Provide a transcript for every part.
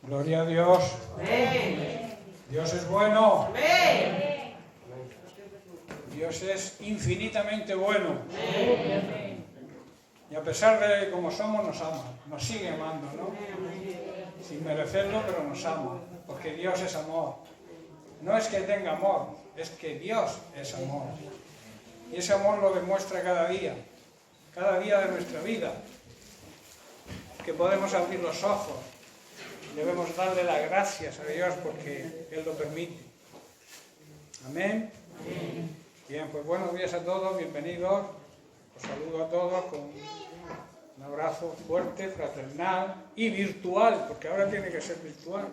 Gloria a Dios. Amén. Dios es bueno. Amén. Dios es infinitamente bueno. Amén. Y a pesar de cómo somos, nos ama. Nos sigue amando, ¿no? Sin merecerlo, pero nos ama. Porque Dios es amor. No es que tenga amor, es que Dios es amor. Y ese amor lo demuestra cada día de nuestra vida. Que podemos abrir los ojos. Debemos darle las gracias a Dios porque Él lo permite. Amén. Bien, pues buenos días a todos, bienvenidos. Os saludo a todos con un abrazo fuerte, fraternal y virtual, porque ahora tiene que ser virtual.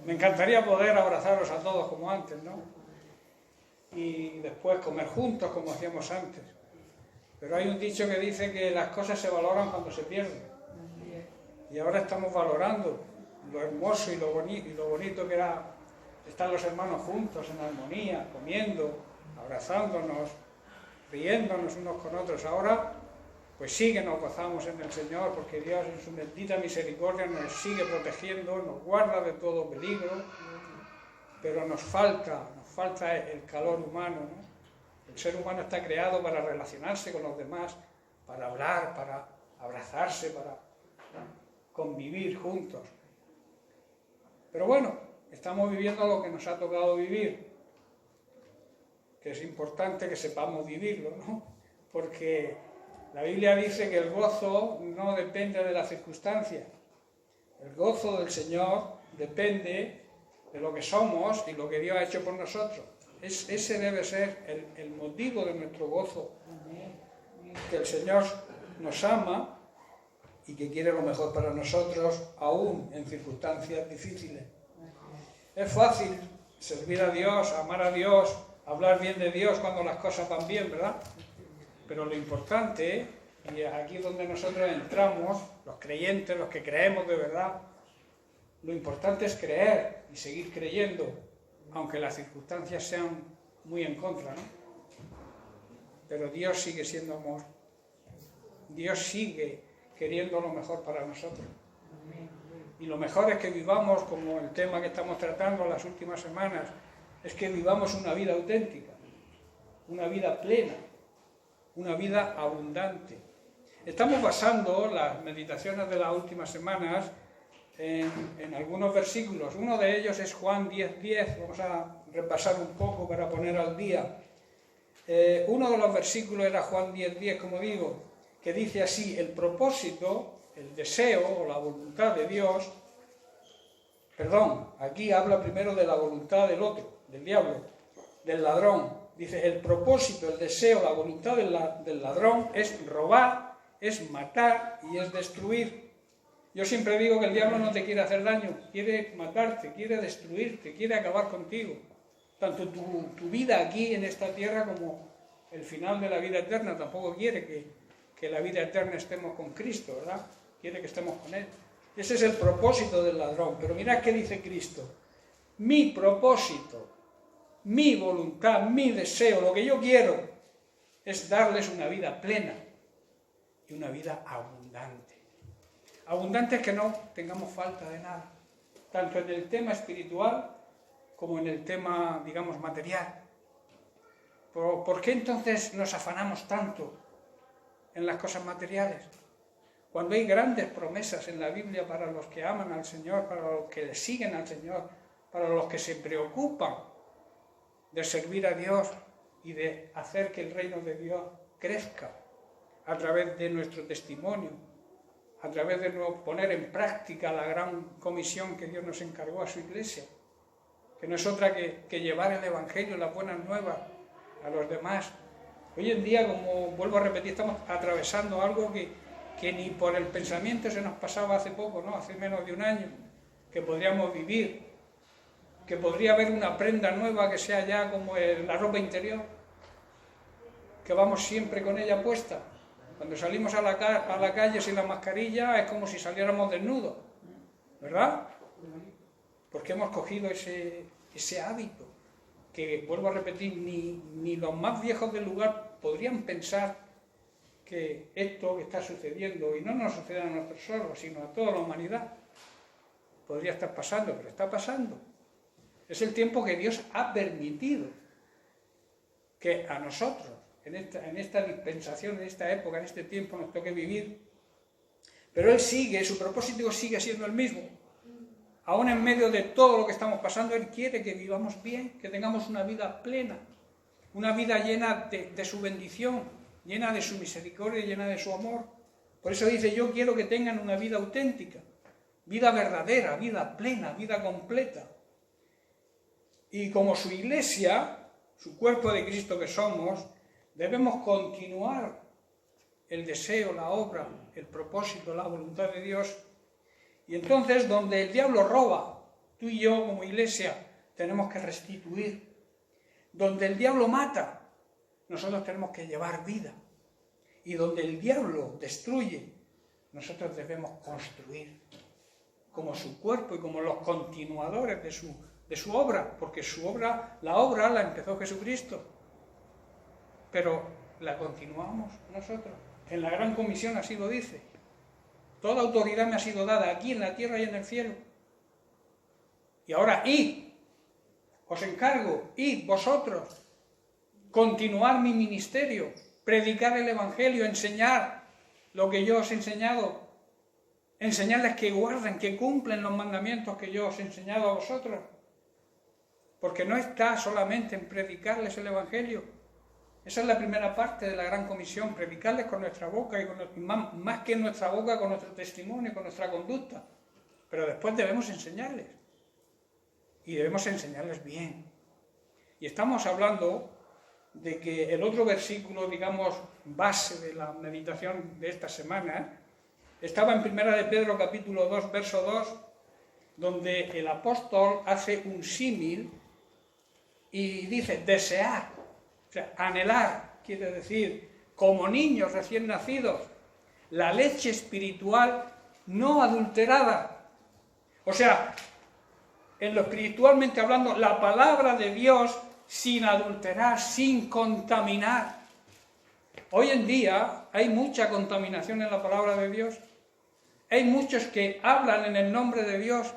Me encantaría poder abrazaros a todos como antes, ¿no? Y después comer juntos como hacíamos antes. Pero hay un dicho que dice que las cosas se valoran cuando se pierden. Y ahora estamos valorando lo hermoso y lo bonito que era estar los hermanos juntos en armonía, comiendo, abrazándonos, riéndonos unos con otros. Ahora, pues sí que nos gozamos en el Señor, porque Dios en su bendita misericordia nos sigue protegiendo, nos guarda de todo peligro, pero nos falta el calor humano, ¿no? El ser humano está creado para relacionarse con los demás, para hablar, para abrazarse, para convivir juntos. Pero bueno, estamos viviendo lo que nos ha tocado vivir, que es importante que sepamos vivirlo, ¿no? Porque la Biblia dice que el gozo no depende de las circunstancias. El gozo del Señor depende de lo que somos y lo que Dios ha hecho por nosotros. Ese debe ser el motivo de nuestro gozo. Que el Señor nos ama y que quiere lo mejor para nosotros, aún en circunstancias difíciles. Es fácil servir a Dios, amar a Dios, hablar bien de Dios cuando las cosas van bien, ¿verdad? Pero lo importante, y aquí es donde nosotros entramos, los creyentes, los que creemos de verdad, lo importante es creer y seguir creyendo, aunque las circunstancias sean muy en contra, ¿no? Pero Dios sigue siendo amor. Dios sigue queriendo lo mejor para nosotros. Y lo mejor es que vivamos, como el tema que estamos tratando las últimas semanas, es que vivamos una vida auténtica, una vida plena, una vida abundante. Estamos basando las meditaciones de las últimas semanas en algunos versículos. Uno de ellos es Juan 10:10. Vamos a repasar un poco para poner al día. Uno de los versículos era Juan 10:10, como digo, que dice así: el propósito, el deseo o la voluntad de Dios, aquí habla primero de la voluntad del otro, del diablo, del ladrón. Dice, el propósito, el deseo, la voluntad del ladrón es robar, es matar y es destruir. Yo siempre digo que el diablo no te quiere hacer daño, quiere matarte, quiere destruirte, quiere acabar contigo. Tanto tu vida aquí en esta tierra como el final de la vida eterna. Tampoco quiere que la vida eterna estemos con Cristo, ¿verdad? Quiere que estemos con Él. Ese es el propósito del ladrón. Pero mirad qué dice Cristo. Mi propósito, mi voluntad, mi deseo, lo que yo quiero es darles una vida plena y una vida abundante. Abundante es que no tengamos falta de nada, tanto en el tema espiritual como en el tema, digamos, material. ¿Por qué entonces nos afanamos tanto en las cosas materiales? Cuando hay grandes promesas en la Biblia para los que aman al Señor, para los que le siguen al Señor, para los que se preocupan de servir a Dios y de hacer que el reino de Dios crezca a través de nuestro testimonio, a través de poner en práctica la gran comisión que Dios nos encargó a su iglesia, que no es otra que llevar el Evangelio, las buenas nuevas a los demás. Hoy en día, como vuelvo a repetir, estamos atravesando algo que ni por el pensamiento se nos pasaba hace poco, ¿no? Hace menos de un año, que podríamos vivir, que podría haber una prenda nueva que sea ya como la ropa interior, que vamos siempre con ella puesta. Cuando salimos a la calle sin la mascarilla es como si saliéramos desnudos, ¿verdad? Porque hemos cogido ese hábito, que vuelvo a repetir, ni los más viejos del lugar podrían pensar que esto que está sucediendo, y no nos sucede a nosotros solos, sino a toda la humanidad, podría estar pasando, pero está pasando. Es el tiempo que Dios ha permitido que a nosotros, en esta dispensación, en esta época, en este tiempo, nos toque vivir. Pero Él sigue, su propósito sigue siendo el mismo. Aún en medio de todo lo que estamos pasando, Él quiere que vivamos bien, que tengamos una vida plena, una vida llena de su bendición, llena de su misericordia, llena de su amor. Por eso dice, yo quiero que tengan una vida auténtica, vida verdadera, vida plena, vida completa. Y como su iglesia, su cuerpo de Cristo que somos, debemos continuar el deseo, la obra, el propósito, la voluntad de Dios. Y entonces, donde el diablo roba, tú y yo como iglesia tenemos que restituir. Donde el diablo mata, nosotros tenemos que llevar vida. Y donde el diablo destruye, nosotros debemos construir. Como su cuerpo y como los continuadores de su obra, porque la obra la empezó Jesucristo, pero la continuamos nosotros. En la Gran Comisión así lo dice. Toda autoridad me ha sido dada aquí en la tierra y en el cielo. Y ahora id, os encargo, id vosotros, continuar mi ministerio, predicar el Evangelio, enseñar lo que yo os he enseñado, enseñarles que guarden, que cumplen los mandamientos que yo os he enseñado a vosotros. Porque no está solamente en predicarles el Evangelio. Esa es la primera parte de la Gran Comisión, predicarles con nuestra boca, y más que nuestra boca, con nuestro testimonio, con nuestra conducta. Pero después debemos enseñarles. Y debemos enseñarles bien. Y estamos hablando de que el otro versículo, digamos, base de la meditación de esta semana, estaba en 1 de Pedro capítulo 2, verso 2, donde el apóstol hace un símil y dice desear, o sea, anhelar, quiere decir, como niños recién nacidos, la leche espiritual no adulterada. O sea, en lo espiritualmente hablando, la palabra de Dios sin adulterar, sin contaminar. Hoy en día hay mucha contaminación en la palabra de Dios. Hay muchos que hablan en el nombre de Dios,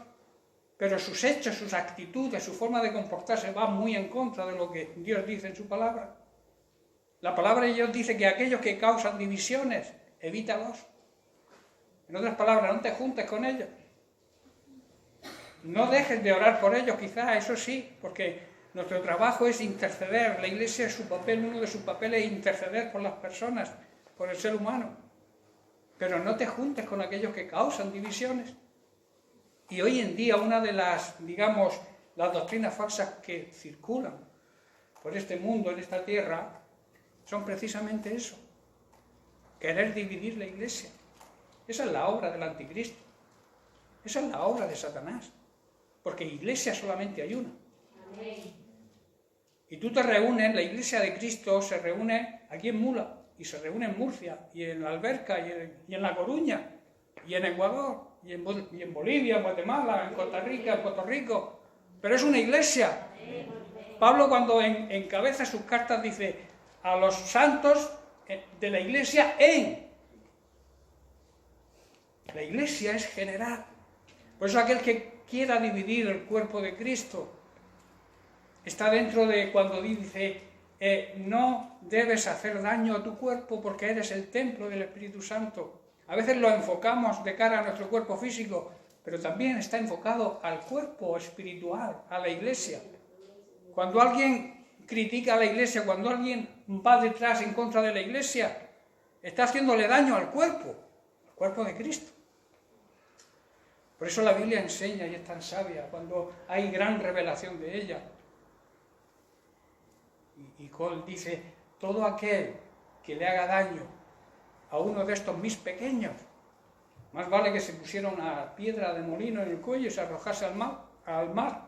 pero sus hechos, sus actitudes, su forma de comportarse van muy en contra de lo que Dios dice en su palabra. La palabra de Dios dice que aquellos que causan divisiones, evítalos. En otras palabras, no te juntes con ellos. No dejes de orar por ellos, quizás, eso sí, porque nuestro trabajo es interceder. La Iglesia, su papel, uno de sus papeles es interceder por las personas, por el ser humano. Pero no te juntes con aquellos que causan divisiones. Y hoy en día una de las, digamos, las doctrinas falsas que circulan por este mundo, en esta tierra, son precisamente eso. Querer dividir la Iglesia. Esa es la obra del anticristo. Esa es la obra de Satanás. Porque Iglesia solamente hay una. Amén. Y tú te reúnes, la Iglesia de Cristo se reúne aquí en Mula, y se reúne en Murcia, y en la Alberca, y en La Coruña, y en Ecuador, y en Bolivia, en Guatemala, en Costa Rica, en Puerto Rico. Pero es una iglesia. Pablo, cuando encabeza sus cartas, dice a los santos de la iglesia La iglesia es general. Por eso aquel que quiera dividir el cuerpo de Cristo está dentro de cuando dice no debes hacer daño a tu cuerpo porque eres el templo del Espíritu Santo. A veces lo enfocamos de cara a nuestro cuerpo físico, pero también está enfocado al cuerpo espiritual, a la iglesia. Cuando alguien critica a la iglesia, cuando alguien va detrás en contra de la iglesia, está haciéndole daño al cuerpo de Cristo. Por eso la Biblia enseña y es tan sabia, cuando hay gran revelación de ella. Y Cole dice, todo aquel que le haga daño a uno de estos mis pequeños, más vale que se pusiera una piedra de molino en el cuello y se arrojase al mar.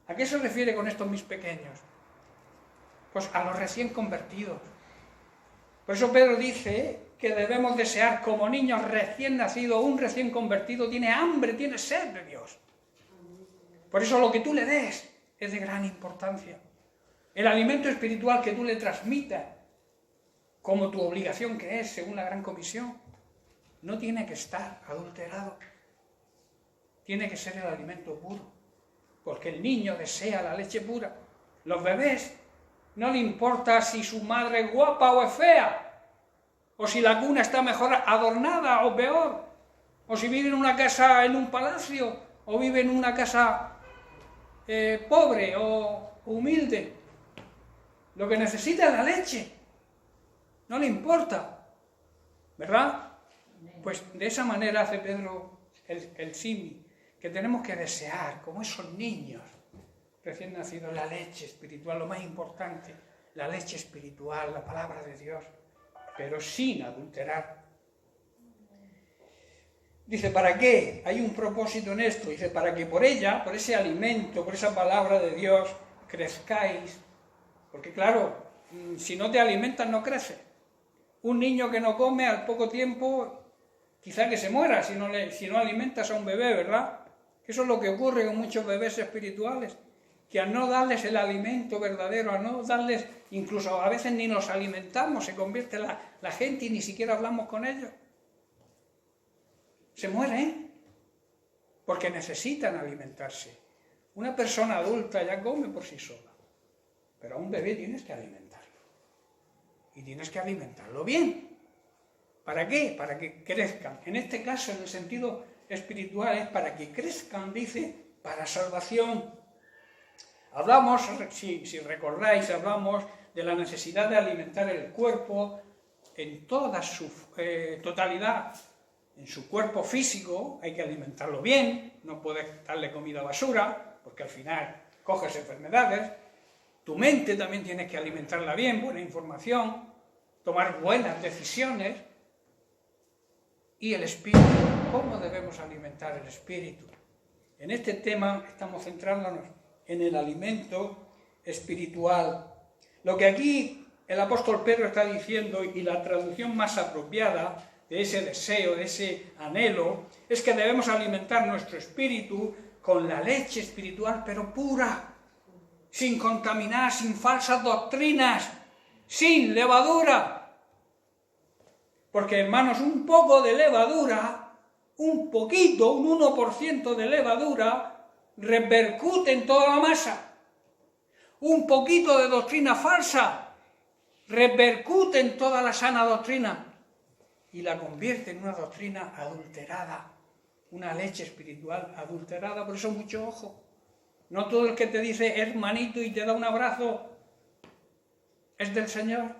¿A qué se refiere con estos mis pequeños? Pues a los recién convertidos. Por eso Pedro dice que debemos desear como niños recién nacidos, un recién convertido tiene hambre, tiene sed de Dios. Por eso lo que tú le des es de gran importancia. El alimento espiritual que tú le transmitas, como tu obligación que es, según la Gran Comisión, no tiene que estar adulterado. tiene que ser el alimento puro, porque el niño desea la leche pura. Los bebés no le importa si su madre es guapa o es fea, o si la cuna está mejor adornada o peor, o si vive en una casa en un palacio, o vive en una casa pobre o humilde. Lo que necesita es la leche, no le importa, ¿verdad? Pues de esa manera hace Pedro el símil, que tenemos que desear, como esos niños recién nacidos, la leche espiritual, lo más importante, la leche espiritual, la palabra de Dios, pero sin adulterar. Dice, ¿para qué? Hay un propósito en esto. Dice, para que por ella, por ese alimento, por esa palabra de Dios, crezcáis. Porque claro, si no te alimentas no crece. Un niño que no come al poco tiempo, quizá que se muera si no alimentas a un bebé, ¿verdad? Eso es lo que ocurre con muchos bebés espirituales, que al no darles el alimento verdadero, al no darles, incluso a veces ni nos alimentamos, se convierte la gente y ni siquiera hablamos con ellos. Se mueren porque necesitan alimentarse. Una persona adulta ya come por sí sola, pero a un bebé tienes que alimentarlo. Y tienes que alimentarlo bien. ¿Para qué? Para que crezcan. En este caso, en el sentido espiritual, es para que crezcan, dice, para salvación. Hablamos, si recordáis, hablamos de la necesidad de alimentar el cuerpo en toda su totalidad. En su cuerpo físico hay que alimentarlo bien, no puedes darle comida basura, porque al final coges enfermedades. Tu mente también tienes que alimentarla bien, buena información, tomar buenas decisiones. Y el espíritu, ¿cómo debemos alimentar el espíritu? En este tema estamos centrándonos en el alimento espiritual. Lo que aquí el apóstol Pedro está diciendo, y la traducción más apropiada de ese deseo, de ese anhelo, es que debemos alimentar nuestro espíritu con la leche espiritual, pero pura, sin contaminar, sin falsas doctrinas, sin levadura. Porque, hermanos, un poco de levadura, un poquito, un 1% de levadura, repercute en toda la masa. Un poquito de doctrina falsa repercute en toda la sana doctrina y la convierte en una doctrina adulterada, una leche espiritual adulterada. Por eso mucho ojo. No todo el que te dice hermanito y te da un abrazo es del Señor,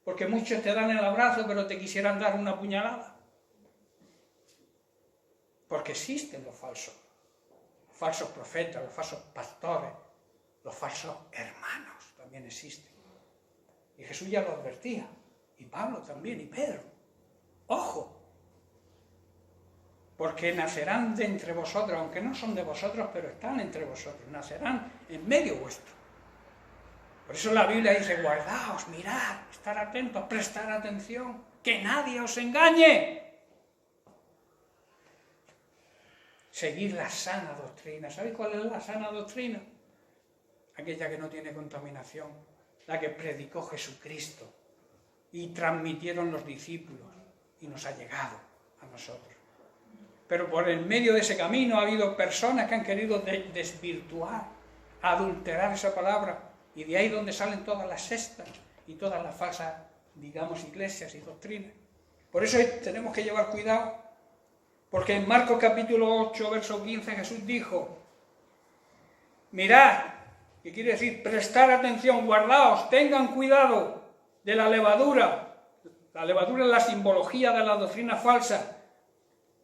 porque muchos te dan el abrazo pero te quisieran dar una puñalada. Porque existen los falsos profetas, los falsos pastores, los falsos hermanos también existen. Y Jesús ya lo advertía, y Pablo también, y Pedro. ¡Ojo! Porque nacerán de entre vosotros, aunque no son de vosotros, pero están entre vosotros, nacerán en medio vuestro. Por eso la Biblia dice, guardaos, mirad, estar atentos, prestar atención, que nadie os engañe. Seguir la sana doctrina. ¿Sabéis cuál es la sana doctrina? Aquella que no tiene contaminación, la que predicó Jesucristo y transmitieron los discípulos y nos ha llegado a nosotros. Pero por el medio de ese camino ha habido personas que han querido desvirtuar, adulterar esa palabra, y de ahí donde salen todas las sectas y todas las falsas, digamos, iglesias y doctrinas. Por eso tenemos que llevar cuidado, porque en Marcos capítulo 8, verso 15, Jesús dijo, mirad, que quiere decir prestar atención, guardaos, tengan cuidado de la levadura. La levadura es la simbología de la doctrina falsa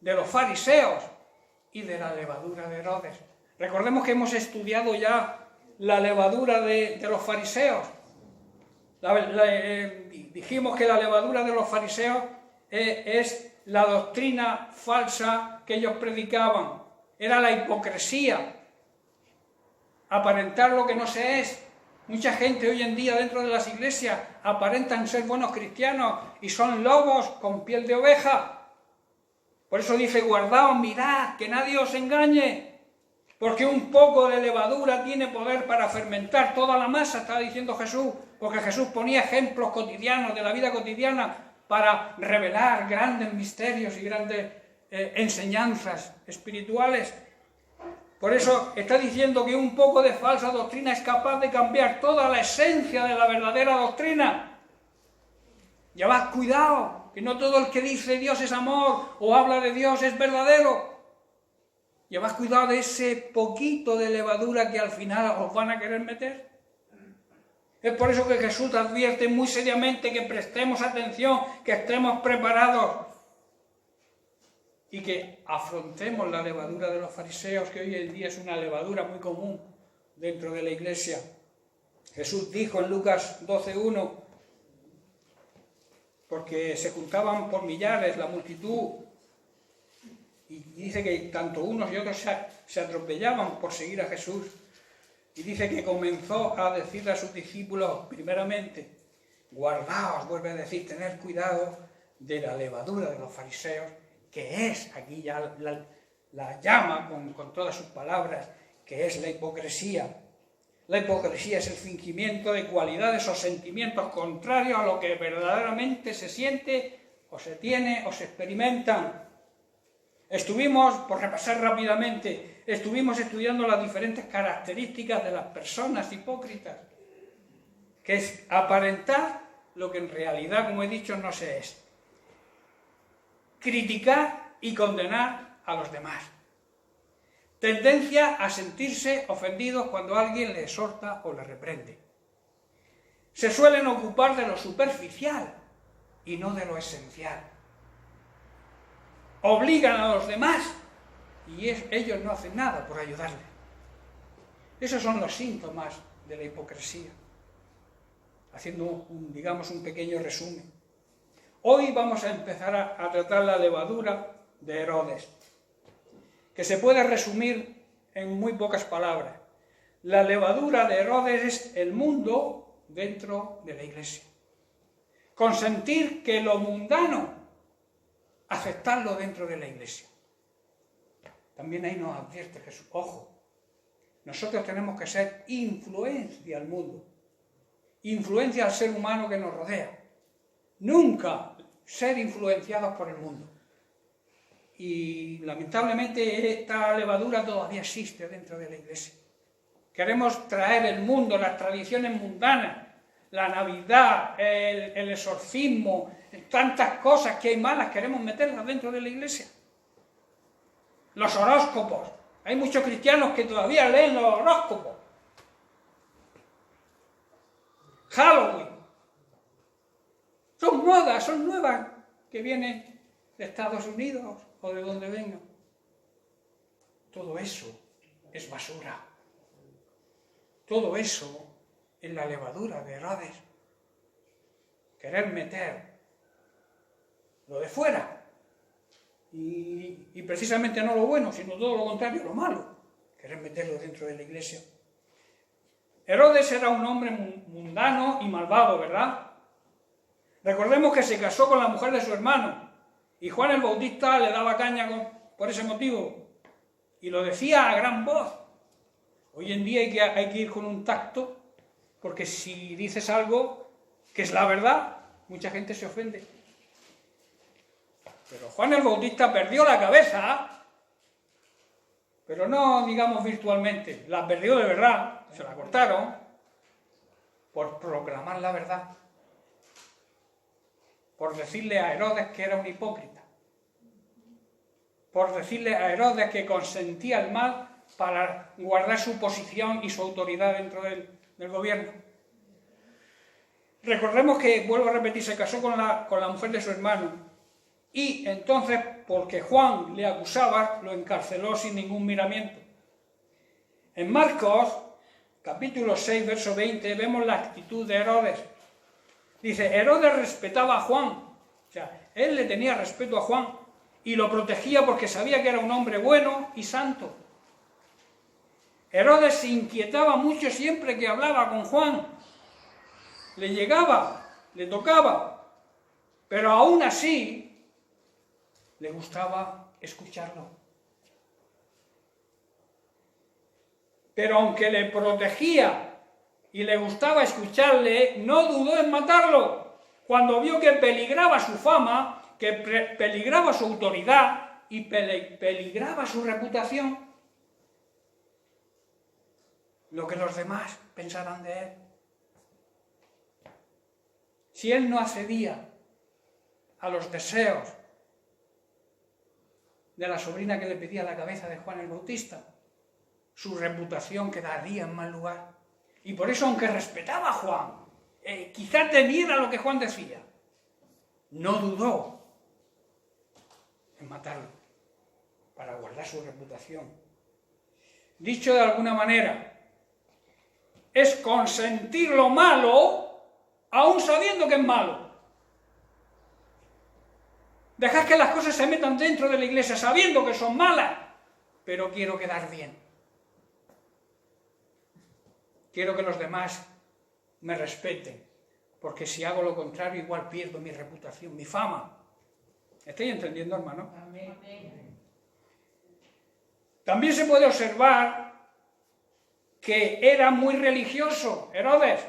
de los fariseos y de la levadura de Herodes. Recordemos que hemos estudiado ya la levadura de los fariseos. Dijimos que la levadura de los fariseos es la doctrina falsa que ellos predicaban. Era la hipocresía, aparentar lo que no se es. Mucha gente hoy en día dentro de las iglesias aparentan ser buenos cristianos y son lobos con piel de oveja. Por eso dice, guardaos, mirad, que nadie os engañe, porque un poco de levadura tiene poder para fermentar toda la masa, estaba diciendo Jesús, porque Jesús ponía ejemplos cotidianos de la vida cotidiana para revelar grandes misterios y grandes enseñanzas espirituales. Por eso está diciendo que un poco de falsa doctrina es capaz de cambiar toda la esencia de la verdadera doctrina. Llevad cuidado, que no todo el que dice Dios es amor o habla de Dios es verdadero. Llevad cuidado de ese poquito de levadura que al final os van a querer meter. Es por eso que Jesús advierte muy seriamente que prestemos atención, que estemos preparados y que afrontemos la levadura de los fariseos, que hoy en día es una levadura muy común dentro de la iglesia. Jesús dijo en Lucas 12:1, porque se juntaban por millares la multitud, y dice que tanto unos y otros se atropellaban por seguir a Jesús. Y dice que comenzó a decirle a sus discípulos, primeramente, guardaos, vuelve a decir, tener cuidado de la levadura de los fariseos, que es, aquí ya la llama con todas sus palabras, que es la hipocresía. La hipocresía es el fingimiento de cualidades o sentimientos contrarios a lo que verdaderamente se siente, o se tiene, o se experimentan. Por repasar rápidamente, estuvimos estudiando las diferentes características de las personas hipócritas, que es aparentar lo que en realidad, como he dicho, no se es. Criticar y condenar a los demás. Tendencia a sentirse ofendidos cuando alguien le exhorta o le reprende. Se suelen ocupar de lo superficial y no de lo esencial. Obligan a los demás y ellos no hacen nada por ayudarle. Esos son los síntomas de la hipocresía. Haciendo un pequeño resumen. Hoy vamos a empezar a tratar la levadura de Herodes, que se puede resumir en muy pocas palabras. La levadura de Herodes es el mundo dentro de la iglesia. Consentir que lo mundano, aceptarlo dentro de la iglesia. También ahí nos advierte Jesús, ojo, nosotros tenemos que ser influencia al mundo, influencia al ser humano que nos rodea. Nunca ser influenciados por el mundo. Y lamentablemente esta levadura todavía existe dentro de la iglesia. Queremos traer el mundo, las tradiciones mundanas, la Navidad, el exorcismo, tantas cosas que hay malas, queremos meterlas dentro de la iglesia. Los horóscopos. Hay muchos cristianos que todavía leen los horóscopos. Halloween. Son modas, son nuevas que vienen de Estados Unidos o de donde vengan. Todo eso es basura. Todo eso es la levadura de Herodes. Querer meter lo de fuera y precisamente no lo bueno, sino todo lo contrario, lo malo. Querer meterlo dentro de la iglesia. Herodes era un hombre mundano y malvado, ¿verdad? Recordemos que se casó con la mujer de su hermano y Juan el Bautista le daba caña por ese motivo y lo decía a gran voz. Hoy en día hay que ir con un tacto, porque si dices algo que es la verdad, mucha gente se ofende. Pero Juan el Bautista perdió la cabeza, pero no digamos virtualmente, la perdió de verdad, se la cortaron por proclamar la verdad. Por decirle a Herodes que era un hipócrita, por decirle a Herodes que consentía el mal para guardar su posición y su autoridad dentro del gobierno. Recordemos que, vuelvo a repetir, se casó con la mujer de su hermano y entonces, porque Juan le acusaba, lo encarceló sin ningún miramiento. En Marcos, capítulo 6, verso 20, vemos la actitud de Herodes. Dice, Herodes respetaba a Juan, o sea, él le tenía respeto a Juan y lo protegía porque sabía que era un hombre bueno y santo. Herodes se inquietaba mucho siempre que hablaba con Juan. Le llegaba, le tocaba, pero aún así le gustaba escucharlo. Pero aunque le protegía y le gustaba escucharle, no dudó en matarlo. Cuando vio que peligraba su fama, que peligraba su autoridad, y peligraba su reputación, lo que los demás pensaran de él. Si él no accedía a los deseos de la sobrina que le pedía la cabeza de Juan el Bautista, su reputación quedaría en mal lugar. Y por eso, aunque respetaba a Juan, quizá temiera lo que Juan decía, no dudó en matarlo para guardar su reputación. Dicho de alguna manera, es consentir lo malo aún sabiendo que es malo. Dejar que las cosas se metan dentro de la iglesia sabiendo que son malas, pero quiero quedar bien. Quiero que los demás me respeten, porque si hago lo contrario igual pierdo mi reputación, mi fama. ¿Estáis entendiendo, hermano? Amén. También se puede observar que era muy religioso Herodes.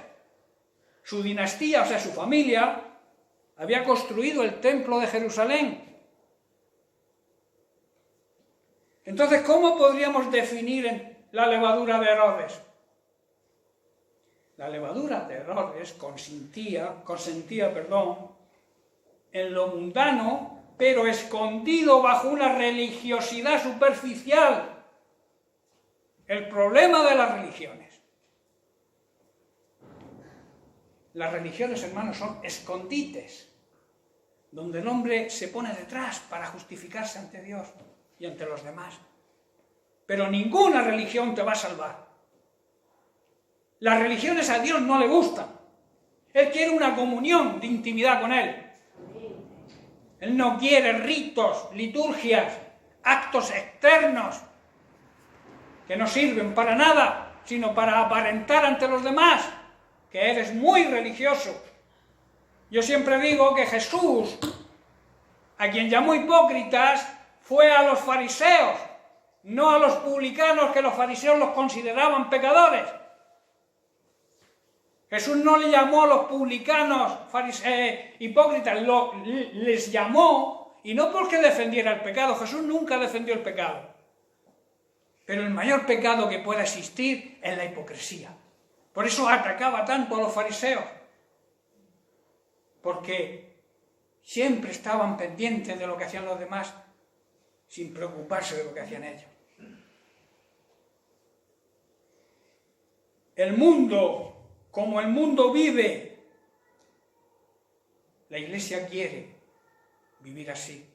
Su dinastía, o sea, su familia, había construido el templo de Jerusalén. Entonces, ¿cómo podríamos definir la levadura de Herodes? La levadura de Herodes consentía, en lo mundano, pero escondido bajo una religiosidad superficial. El problema de las religiones. Las religiones, hermanos, son escondites, donde el hombre se pone detrás para justificarse ante Dios y ante los demás. Pero ninguna religión te va a salvar. Las religiones a Dios no le gustan. Él quiere una comunión de intimidad con Él. Él no quiere ritos, liturgias, actos externos que no sirven para nada, sino para aparentar ante los demás que eres muy religioso. Yo siempre digo que Jesús, a quien llamó hipócritas, fue a los fariseos, no a los publicanos, que los fariseos los consideraban pecadores. Jesús no le llamó a los publicanos hipócritas, les llamó, y no porque defendiera el pecado. Jesús nunca defendió el pecado. Pero el mayor pecado que pueda existir es la hipocresía. Por eso atacaba tanto a los fariseos, porque siempre estaban pendientes de lo que hacían los demás, sin preocuparse de lo que hacían ellos. El mundo, como el mundo vive, la Iglesia quiere vivir así.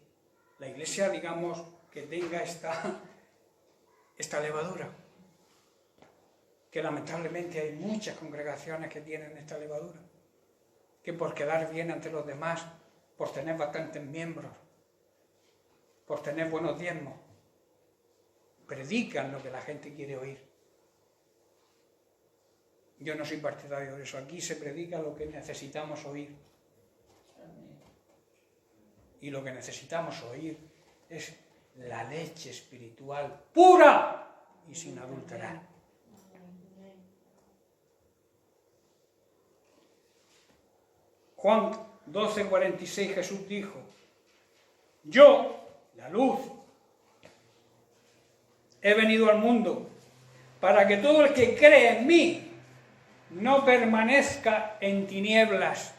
La Iglesia, digamos, que tenga esta levadura. Que lamentablemente hay muchas congregaciones que tienen esta levadura. Que por quedar bien ante los demás, por tener bastantes miembros, por tener buenos diezmos, predican lo que la gente quiere oír. Yo no soy partidario de eso. Aquí se predica lo que necesitamos oír. Y lo que necesitamos oír es la leche espiritual pura y sin adulterar. Juan 12:46, Jesús dijo: yo, la luz, he venido al mundo para que todo el que cree en mí no permanezca en tinieblas.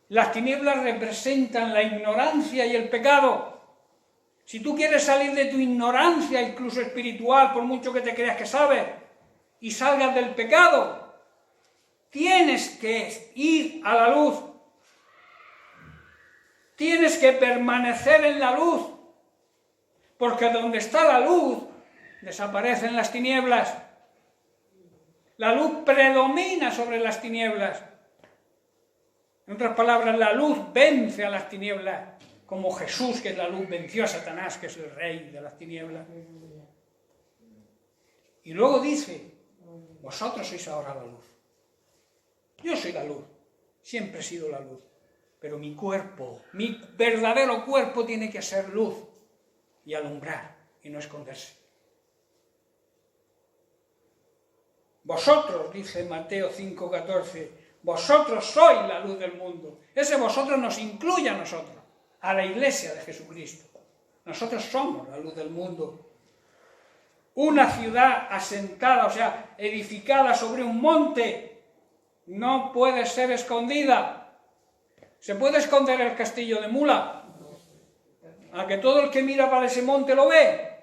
Las tinieblas representan la ignorancia y el pecado. Si tú quieres salir de tu ignorancia, incluso espiritual, por mucho que te creas que sabes, y salgas del pecado, tienes que ir a la luz. Tienes que permanecer en la luz, porque donde está la luz, desaparecen las tinieblas. La luz predomina sobre las tinieblas. En otras palabras, la luz vence a las tinieblas, como Jesús, que es la luz, venció a Satanás, que es el rey de las tinieblas. Y luego dice: vosotros sois ahora la luz. Yo soy la luz, siempre he sido la luz, pero mi cuerpo, mi verdadero cuerpo tiene que ser luz y alumbrar y no esconderse. Vosotros, dice Mateo 5:14, vosotros sois la luz del mundo. Ese vosotros nos incluye a nosotros, a la Iglesia de Jesucristo, Nosotros somos la luz del mundo. Una ciudad asentada, o sea, edificada sobre un monte, no puede ser escondida. ¿Se puede esconder el castillo de Mula? A que todo el que mira para ese monte lo ve,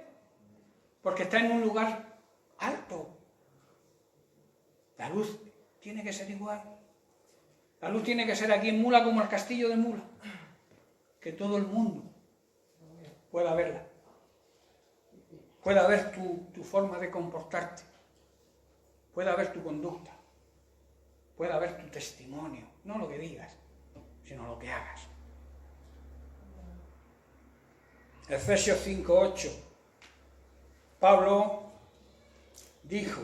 porque está en un lugar alto. La luz tiene que ser igual. La luz tiene que ser aquí en Mula como el castillo de Mula, que todo el mundo pueda verla, pueda ver tu forma de comportarte, pueda ver tu conducta, pueda ver tu testimonio, no lo que digas, sino lo que hagas. Efesios 5:8. Pablo dijo,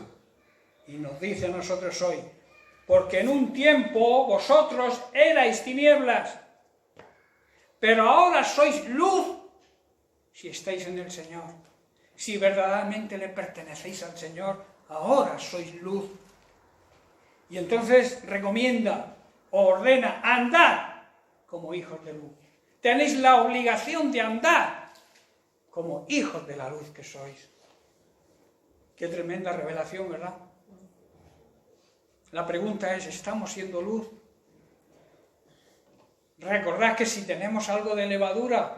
y nos dice a nosotros hoy, porque en un tiempo vosotros erais tinieblas, pero ahora sois luz si estáis en el Señor. Si verdaderamente le pertenecéis al Señor, ahora sois luz. Y entonces recomienda o ordena andar como hijos de luz. Tenéis la obligación de andar como hijos de la luz que sois. Qué tremenda revelación, ¿verdad? La pregunta es, ¿estamos siendo luz? Recordad que si tenemos algo de levadura,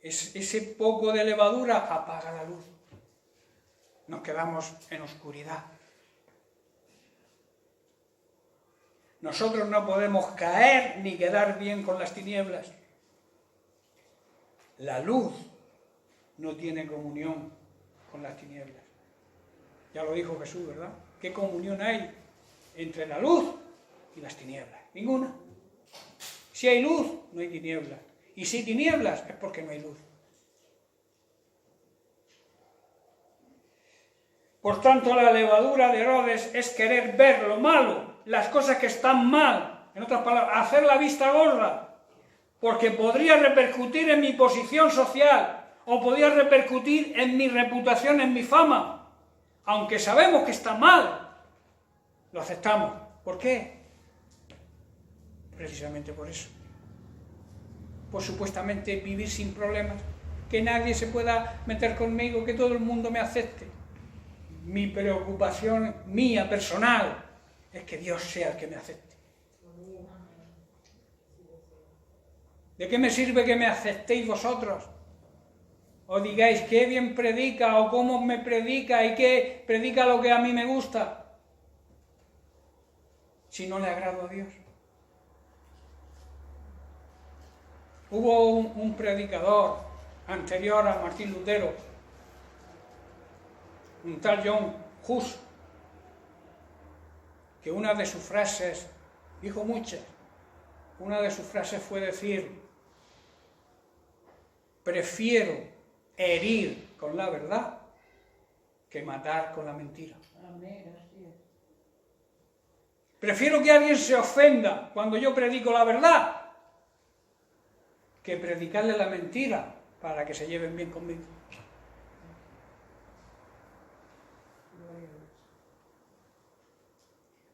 ese poco de levadura apaga la luz. Nos quedamos en oscuridad. Nosotros no podemos caer ni quedar bien con las tinieblas. La luz no tiene comunión con las tinieblas. Ya lo dijo Jesús, ¿verdad? ¿Qué comunión hay entre la luz y las tinieblas? Ninguna. Si hay luz, no hay tinieblas. Y si hay tinieblas, es porque no hay luz. Por tanto, la levadura de Herodes es querer ver lo malo, las cosas que están mal. En otras palabras, hacer la vista gorda, porque podría repercutir en mi posición social, o podría repercutir en mi reputación, en mi fama. Aunque sabemos que está mal, lo aceptamos. ¿Por qué? Precisamente por eso. Por supuestamente vivir sin problemas, que nadie se pueda meter conmigo, que todo el mundo me acepte. Mi preocupación mía, personal, es que Dios sea el que me acepte. ¿De qué me sirve que me aceptéis vosotros? O digáis qué bien predica, o cómo me predica, y qué predica lo que a mí me gusta, si no le agrado a Dios. Hubo un predicador anterior a Martín Lutero, un tal John Hus, que una de sus frases, dijo muchas, una de sus frases fue decir, prefiero herir con la verdad que matar con la mentira. Prefiero que alguien se ofenda cuando yo predico la verdad que predicarle la mentira para que se lleven bien conmigo.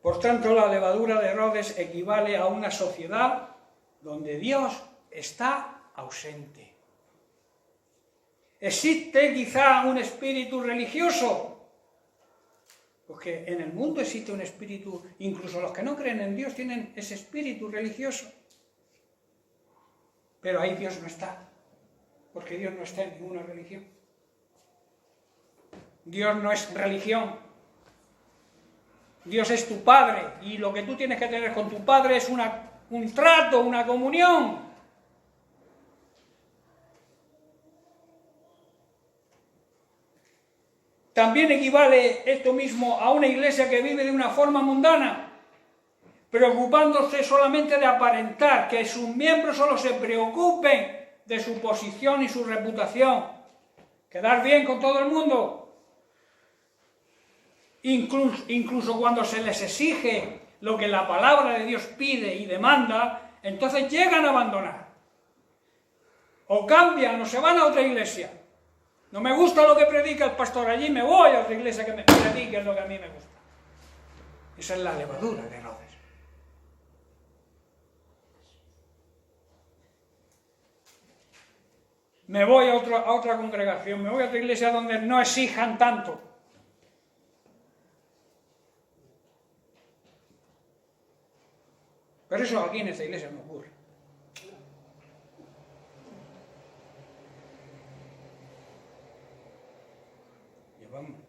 Por tanto, la levadura de Herodes equivale a una sociedad donde Dios está ausente. ¿Existe quizá un espíritu religioso? Porque en el mundo existe un espíritu, incluso los que no creen en Dios tienen ese espíritu religioso. Pero ahí Dios no está, porque Dios no está en ninguna religión. Dios no es religión. Dios es tu Padre, y lo que tú tienes que tener con tu Padre es un trato, una comunión. También equivale esto mismo a una iglesia que vive de una forma mundana, preocupándose solamente de aparentar, que sus miembros solo se preocupen de su posición y su reputación, quedar bien con todo el mundo. Incluso cuando se les exige lo que la palabra de Dios pide y demanda, entonces llegan a abandonar. O cambian o se van a otra iglesia. No me gusta lo que predica el pastor allí, me voy a otra iglesia que me predique lo que a mí me gusta. Esa es la levadura de Herodes. Me voy a otra congregación, me voy a otra iglesia donde no exijan tanto. Pero eso aquí en esta iglesia no ocurre. Llevamos,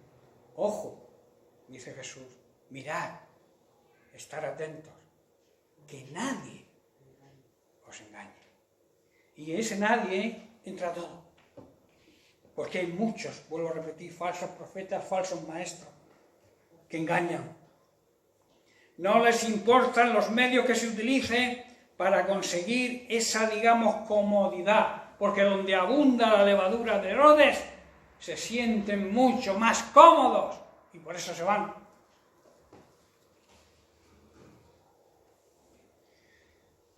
ojo, dice Jesús, mirad, estar atentos, que nadie os engañe. Y ese nadie entra todo. Porque hay muchos, vuelvo a repetir, falsos profetas, falsos maestros, que engañan. No les importan los medios que se utilicen para conseguir esa, digamos, comodidad. Porque donde abunda la levadura de Herodes, se sienten mucho más cómodos. Y por eso se van.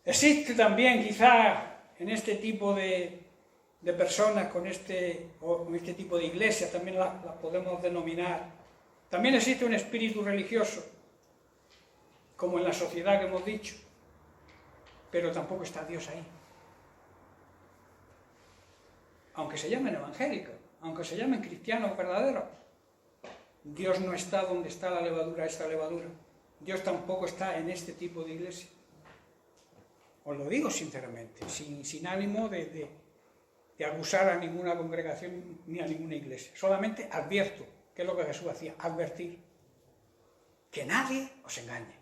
Existe también, quizá, en este tipo de personas, con este tipo de iglesias, también la podemos denominar. También existe un espíritu religioso, como en la sociedad que hemos dicho, pero tampoco está Dios ahí. Aunque se llamen evangélicos, aunque se llamen cristianos verdaderos, Dios no está donde está la levadura, esta levadura. Dios tampoco está en este tipo de iglesia. Os lo digo sinceramente, sin ánimo de acusar a ninguna congregación ni a ninguna iglesia. Solamente advierto, que es lo que Jesús hacía, advertir. Que nadie os engañe.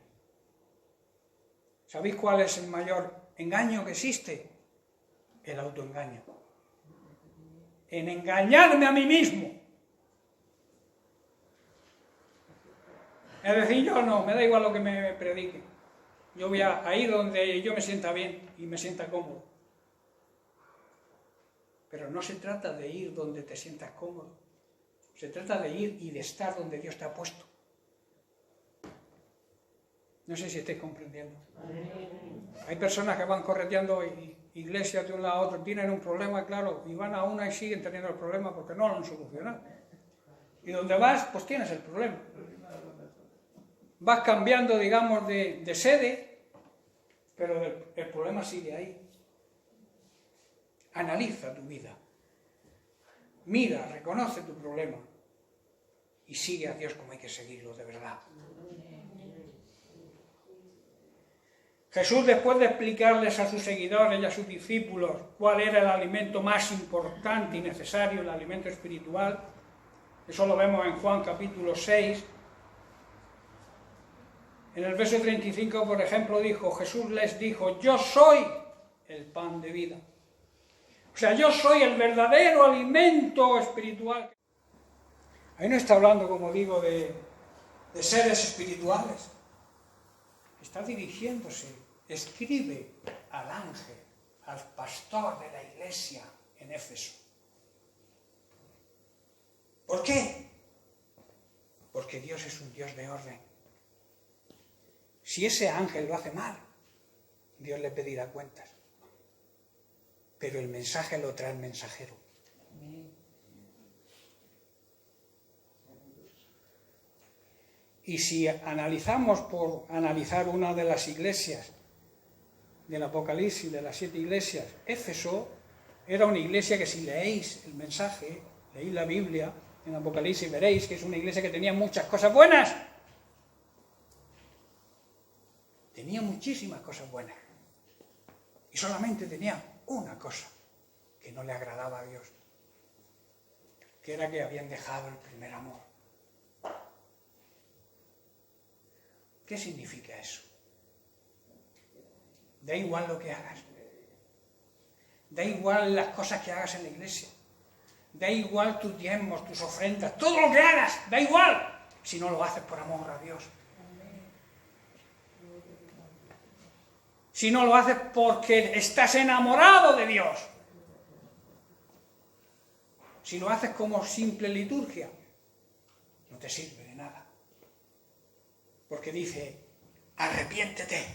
¿Sabéis cuál es el mayor engaño que existe? El autoengaño. En engañarme a mí mismo. Es decir, yo no, me da igual lo que me prediquen. Yo voy a ir donde yo me sienta bien y me sienta cómodo. Pero no se trata de ir donde te sientas cómodo. Se trata de ir y de estar donde Dios te ha puesto. No sé si estáis comprendiendo. Hay personas que van correteando iglesias de un lado a otro, tienen un problema, claro, y van a una y siguen teniendo el problema porque no lo han solucionado. Y donde vas, pues tienes el problema. Vas cambiando, digamos, de sede, pero el problema sigue ahí. Analiza tu vida. Mira, reconoce tu problema. Y sigue a Dios como hay que seguirlo, de verdad. Jesús, después de explicarles a sus seguidores y a sus discípulos cuál era el alimento más importante y necesario, el alimento espiritual, eso lo vemos en Juan capítulo 6, en el verso 35, por ejemplo, Jesús les dijo, yo soy el pan de vida. O sea, yo soy el verdadero alimento espiritual. Ahí no está hablando, como digo, de seres espirituales. Está dirigiéndose, escribe al ángel, al pastor de la iglesia en Éfeso. ¿Por qué? Porque Dios es un Dios de orden. Si ese ángel lo hace mal, Dios le pedirá cuentas. Pero el mensaje lo trae el mensajero. Y si analizamos por analizar una de las iglesias del Apocalipsis, de las 7 iglesias, Éfeso era una iglesia que si leéis el mensaje, leéis la Biblia en Apocalipsis, veréis que es una iglesia que tenía muchas cosas buenas. Tenía muchísimas cosas buenas. Y solamente tenía una cosa que no le agradaba a Dios, que era que habían dejado el primer amor. ¿Qué significa eso? Da igual lo que hagas. Da igual las cosas que hagas en la iglesia. Da igual tus diezmos, tus ofrendas, todo lo que hagas, da igual, si no lo haces por amor a Dios. Si no lo haces porque estás enamorado de Dios. Si lo haces como simple liturgia, no te sirve de nada. Porque dice, arrepiéntete.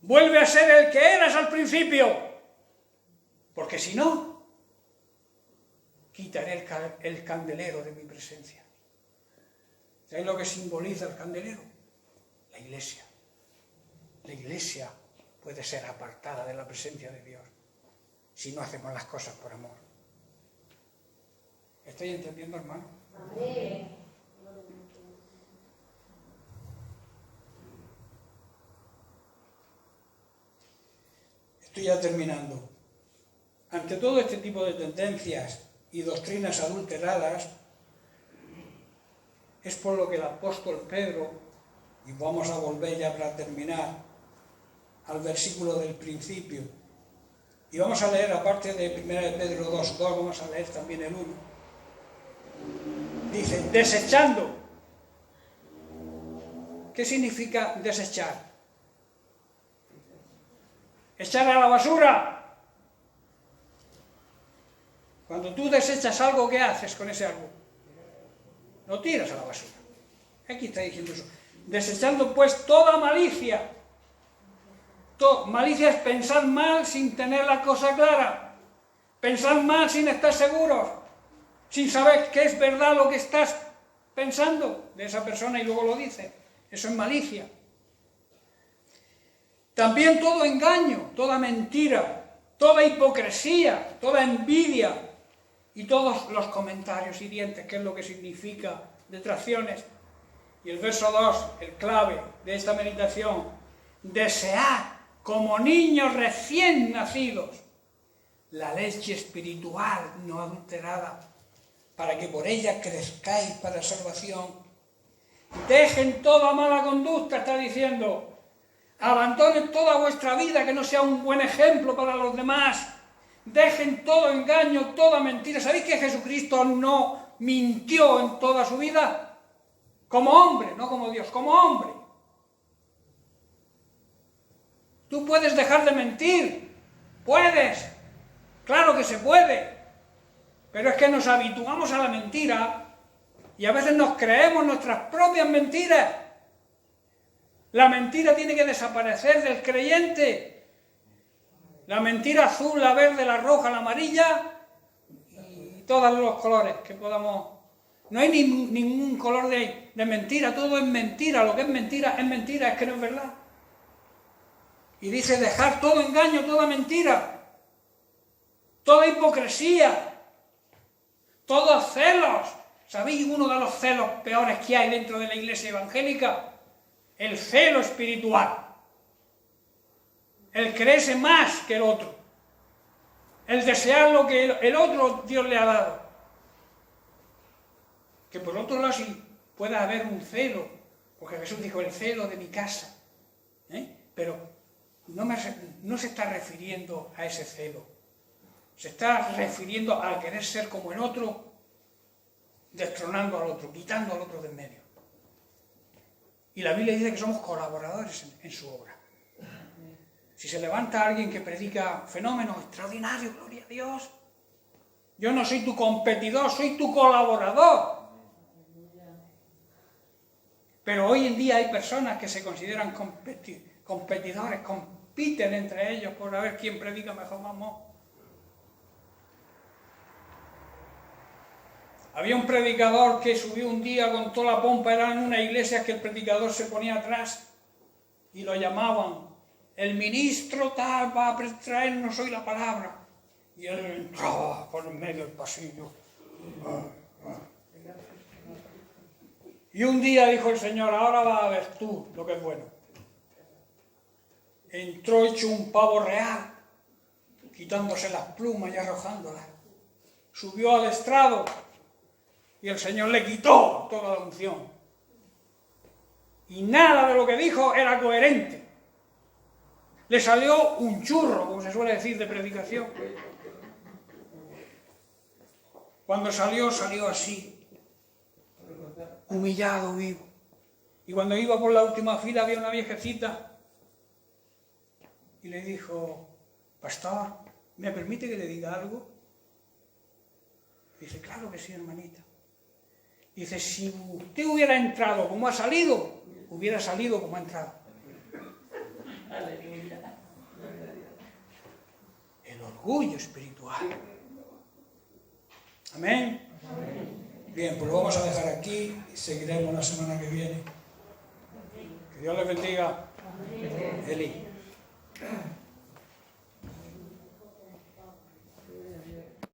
Vuelve a ser el que eras al principio. Porque si no, quitaré el candelero de mi presencia. ¿Sabéis lo que simboliza el candelero? La iglesia. La iglesia puede ser apartada de la presencia de Dios si no hacemos las cosas por amor. ¿Estoy entendiendo, hermano? Amén. Estoy ya terminando. Ante todo este tipo de tendencias y doctrinas adulteradas, es por lo que el apóstol Pedro, y vamos a volver ya para terminar al versículo del principio, y vamos a leer, aparte de 1 de Pedro 2:2, vamos a leer también el 1. Dice, desechando. ¿Qué significa desechar? Echar a la basura. Cuando tú desechas algo, ¿qué haces con ese algo? Lo tiras a la basura. Aquí está diciendo eso. Desechando pues toda malicia. Malicia es pensar mal sin tener la cosa clara. Pensar mal sin estar seguros. Sin saber qué es verdad lo que estás pensando de esa persona y luego lo dice. Eso es malicia. También todo engaño, toda mentira, toda hipocresía, toda envidia y todos los comentarios hirientes, que es lo que significa detracciones. Y el verso 2, el clave de esta meditación, desead como niños recién nacidos la leche espiritual no adulterada, para que por ella crezcáis para salvación. Dejen toda mala conducta, está diciendo. Abandonen toda vuestra vida, que no sea un buen ejemplo para los demás. Dejen todo engaño, toda mentira. ¿Sabéis que Jesucristo no mintió en toda su vida? Como hombre, no como Dios, como hombre. Tú puedes dejar de mentir. Puedes. Claro que se puede. Pero es que nos habituamos a la mentira y a veces nos creemos nuestras propias mentiras. La mentira tiene que desaparecer del creyente. La mentira azul, la verde, la roja, la amarilla y todos los colores que podamos. No hay ningún color de mentira, todo es mentira. Lo que es mentira, es que no es verdad. Y dice dejar todo engaño, toda mentira, toda hipocresía, todos celos. ¿Sabéis uno de los celos peores que hay dentro de la iglesia evangélica? El celo espiritual, el creerse más que el otro, el desear lo que el otro Dios le ha dado. Que por otro lado sí puede haber un celo, porque Jesús dijo el celo de mi casa, pero no se está refiriendo a ese celo, se está refiriendo al querer ser como el otro, destronando al otro, quitando al otro de en medio. Y la Biblia dice que somos colaboradores en su obra. Si se levanta alguien que predica fenómenos extraordinarios, gloria a Dios, yo no soy tu competidor, soy tu colaborador. Pero hoy en día hay personas que se consideran competidores, compiten entre ellos por ver quién predica mejor, vamos. Había un predicador que subió un día con toda la pompa, era en una iglesia que el predicador se ponía atrás y lo llamaban, el ministro tal va a traernos hoy la palabra. Y él entraba por en medio del pasillo. Y un día dijo el Señor, ahora vas a ver tú lo que es bueno. Entró hecho un pavo real, quitándose las plumas y arrojándolas. Subió al estrado. Y el Señor le quitó toda la unción. Y nada de lo que dijo era coherente. Le salió un churro, como se suele decir, de predicación. Cuando salió así, humillado, vivo. Y cuando iba por la última fila había una viejecita y le dijo, pastor, ¿me permite que le diga algo? Dice, claro que sí, hermanita. Dice, si usted hubiera entrado como ha salido, hubiera salido como ha entrado. El orgullo espiritual. Amén. Bien, pues lo vamos a dejar aquí y seguiremos la semana que viene. Que Dios les bendiga. Eli.